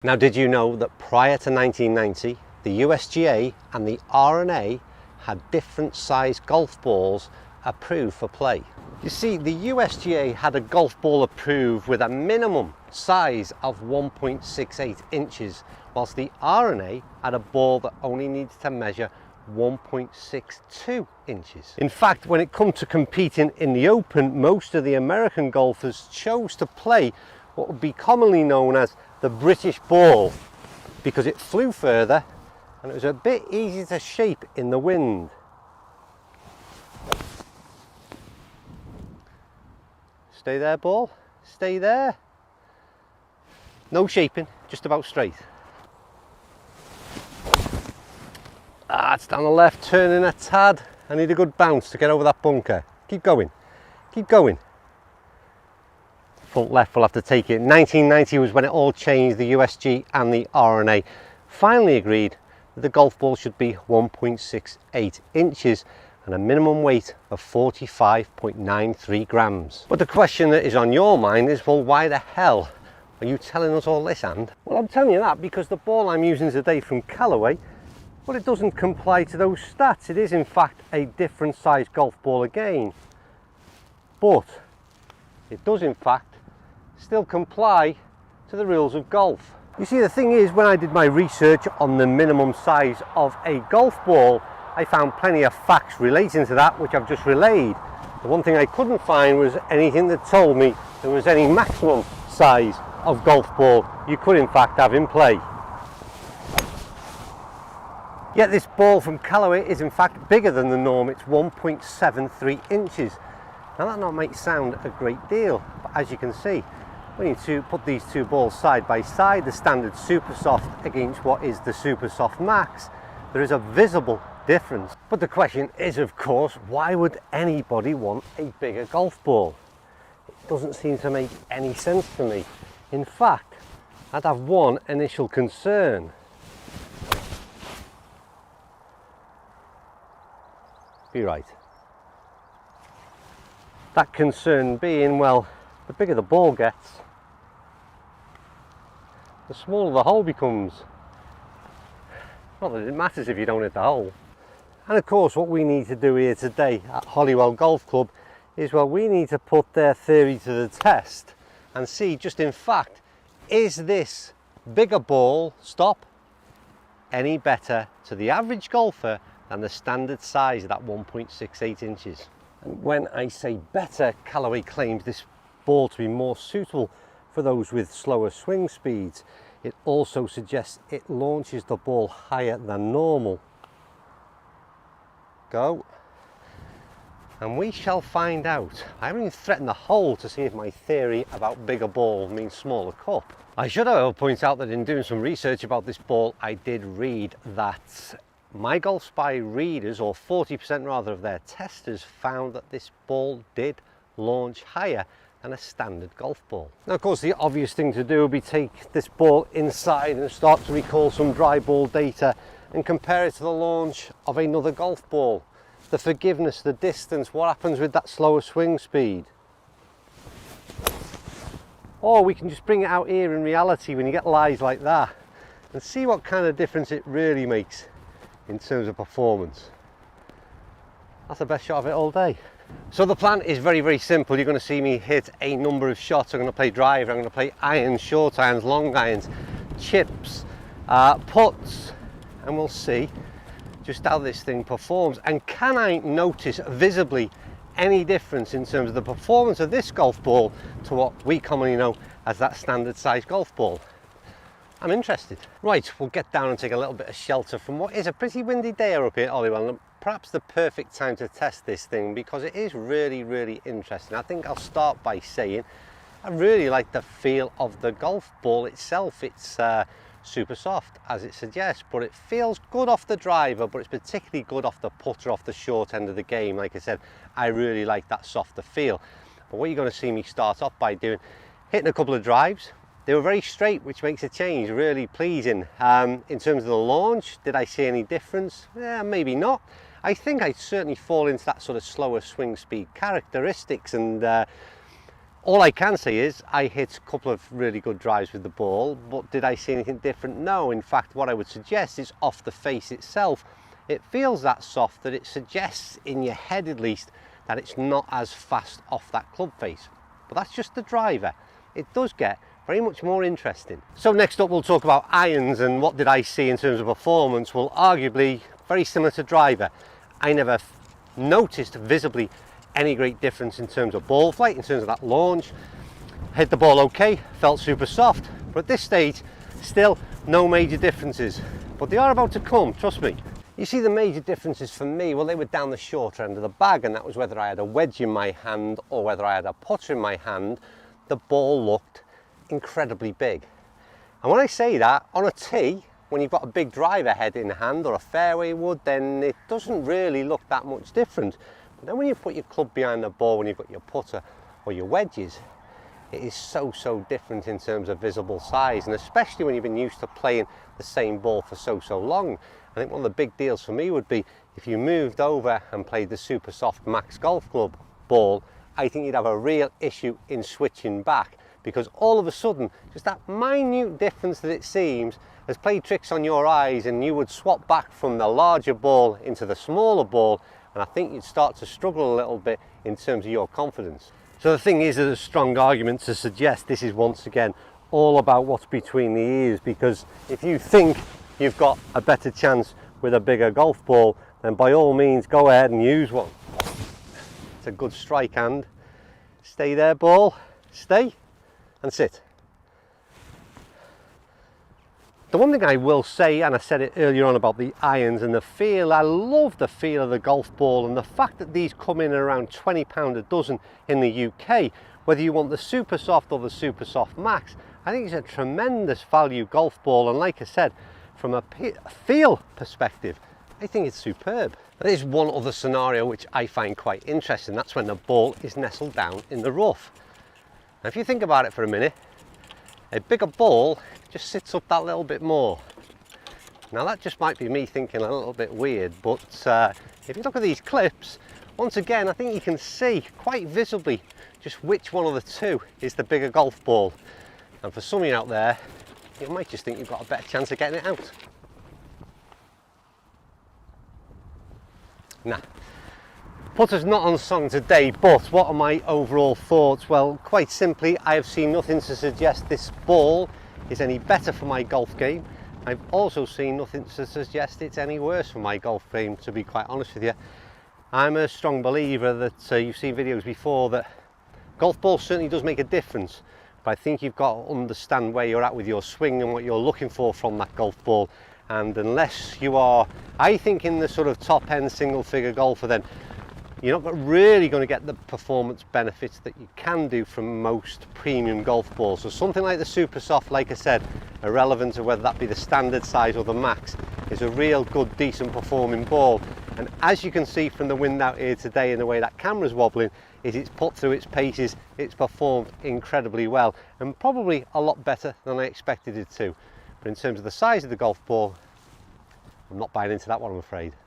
Now, did you know that prior to 1990, the USGA and the R&A had different sized golf balls approved for play? You see, the USGA had a golf ball approved with a minimum size of 1.68 inches, whilst the R&A had a ball that only needed to measure 1.62 inches. In fact, when it comes to competing in the Open, most of the American golfers chose to play what would be commonly known as the British ball, because it flew further and it was a bit easier to shape in the wind. Stay there, ball, stay there. No shaping, just about straight. It's down the left, turning a tad. I need a good bounce to get over that bunker. Keep going, keep going. Front left will have to take it. 1990 was when it all changed. The USG and the R&A finally agreed that the golf ball should be 1.68 inches and a minimum weight of 45.93 grams. But the question that is on your mind is, well, why the hell are you telling us all this, and? Well, I'm telling you that because the ball I'm using today from Callaway, well, it doesn't comply to those stats. It is in fact a different size golf ball again, but it does in fact still comply to the rules of golf. You see, the thing is, when I did my research on the minimum size of a golf ball, I found plenty of facts relating to that, which I've just relayed. The one thing I couldn't find was anything that told me there was any maximum size of golf ball you could in fact have in play. Yet this ball from Callaway is in fact bigger than the norm. It's 1.73 inches. Now that might sound a great deal, but as you can see, we need to put these two balls side by side, the standard Super Soft against what is the Super Soft Max. There is a visible difference. But the question is, of course, why would anybody want a bigger golf ball? It doesn't seem to make any sense to me. In fact, I'd have one initial concern. Be right. That concern being, well, the bigger the ball gets, the smaller the hole becomes. Not that it matters if you don't hit the hole. And of course, what we need to do here today at Holywell Golf Club is, well, we need to put their theory to the test and see just in fact, is this bigger ball, stop, any better to the average golfer than the standard size of that 1.68 inches. And when I say better, Callaway claims this ball to be more suitable for those with slower swing speeds. It also suggests it launches the ball higher than normal. Go. And we shall find out. I haven't even threatened the hole to see if my theory about bigger ball means smaller cup. I should, however, point out that in doing some research about this ball, I did read that My Golf Spy readers, or 40% rather of their testers, found that this ball did launch higher than a standard golf ball. Now, of course, the obvious thing to do would be take this ball inside and start to recall some dry ball data and compare it to the launch of another golf ball. The forgiveness, the distance, what happens with that slower swing speed. Or we can just bring it out here in reality when you get lies like that and see what kind of difference it really makes in terms of performance. That's the best shot of it all day. So the plan is very, very simple. You're going to see me hit a number of shots. I'm going to play driver, I'm going to play irons, short irons, long irons, chips, putts, and we'll see just how this thing performs. And can I notice visibly any difference in terms of the performance of this golf ball to what we commonly know as that standard size golf ball? I'm interested. Right, we'll get down and take a little bit of shelter from what is a pretty windy day up here at Holywell. Perhaps the perfect time to test this thing because it is really, really interesting. I think I'll start by saying I really like the feel of the golf ball itself. It's super soft, as it suggests, but it feels good off the driver, but it's particularly good off the putter, off the short end of the game. Like I said, I really like that softer feel. But what you're going to see me start off by doing, hitting a couple of drives. They were very straight, which makes a change, really pleasing. In terms of the launch, did I see any difference? Yeah, maybe not. I think I'd certainly fall into that sort of slower swing speed characteristics, and All I can say is I hit a couple of really good drives with the ball, but did I see anything different? No. In fact, what I would suggest is off the face itself, it feels that soft that it suggests in your head at least that it's not as fast off that club face. But that's just the driver. It does get very much more interesting. So next up we'll talk about irons and what did I see in terms of performance. Well, arguably very similar to driver. I never noticed visibly any great difference in terms of ball flight, in terms of that launch. Hit the ball okay, felt super soft, but at this stage still no major differences, but they are about to come, trust me. You see, the major differences for me, well, they were down the shorter end of the bag, and that was whether I had a wedge in my hand or whether I had a putter in my hand. The ball looked incredibly big, and when I say that, on a tee, when you've got a big driver head in hand or a fairway wood, then it doesn't really look that much different. But then when you put your club behind the ball, when you've got your putter or your wedges, it is so different in terms of visible size, and especially when you've been used to playing the same ball for so long. I think one of the big deals for me would be if you moved over and played the super soft Max Golf Club ball. I think you'd have a real issue in switching back, because all of a sudden just that minute difference that it seems has played tricks on your eyes, and you would swap back from the larger ball into the smaller ball, and I think you'd start to struggle a little bit in terms of your confidence. So the thing is, there's a strong argument to suggest this is once again all about what's between the ears, because if you think you've got a better chance with a bigger golf ball, then by all means go ahead and use one. It's a good strike hand. Stay there, ball, stay and sit. The one thing I will say, and I said it earlier on about the irons and the feel, I love the feel of the golf ball, and the fact that these come in around £20 a dozen in the UK, whether you want the super soft or the super soft max, I think it's a tremendous value golf ball, and like I said, from a feel perspective, I think it's superb. There is one other scenario which I find quite interesting, that's when the ball is nestled down in the rough. Now if you think about it for a minute, a bigger ball just sits up that little bit more. Now that just might be me thinking a little bit weird, but if you look at these clips, once again I think you can see quite visibly just which one of the two is the bigger golf ball. And for some of you out there, you might just think you've got a better chance of getting it out. Nah, putter's not on song today, but what are my overall thoughts? Well, quite simply, I have seen nothing to suggest this ball is any better for my golf game. I've also seen nothing to suggest it's any worse for my golf game, to be quite honest with you. I'm a strong believer that you've seen videos before that golf ball certainly does make a difference, but I think you've got to understand where you're at with your swing and what you're looking for from that golf ball. And unless you are, I think, in the sort of top end single figure golfer, then you're not really going to get the performance benefits that you can do from most premium golf balls. So something like the super soft, like I said, irrelevant to whether that be the standard size or the max, is a real good decent performing ball. And as you can see from the wind out here today and the way that camera's wobbling, is it's put through its paces, it's performed incredibly well, and probably a lot better than I expected it to. But in terms of the size of the golf ball, I'm not buying into that one, I'm afraid.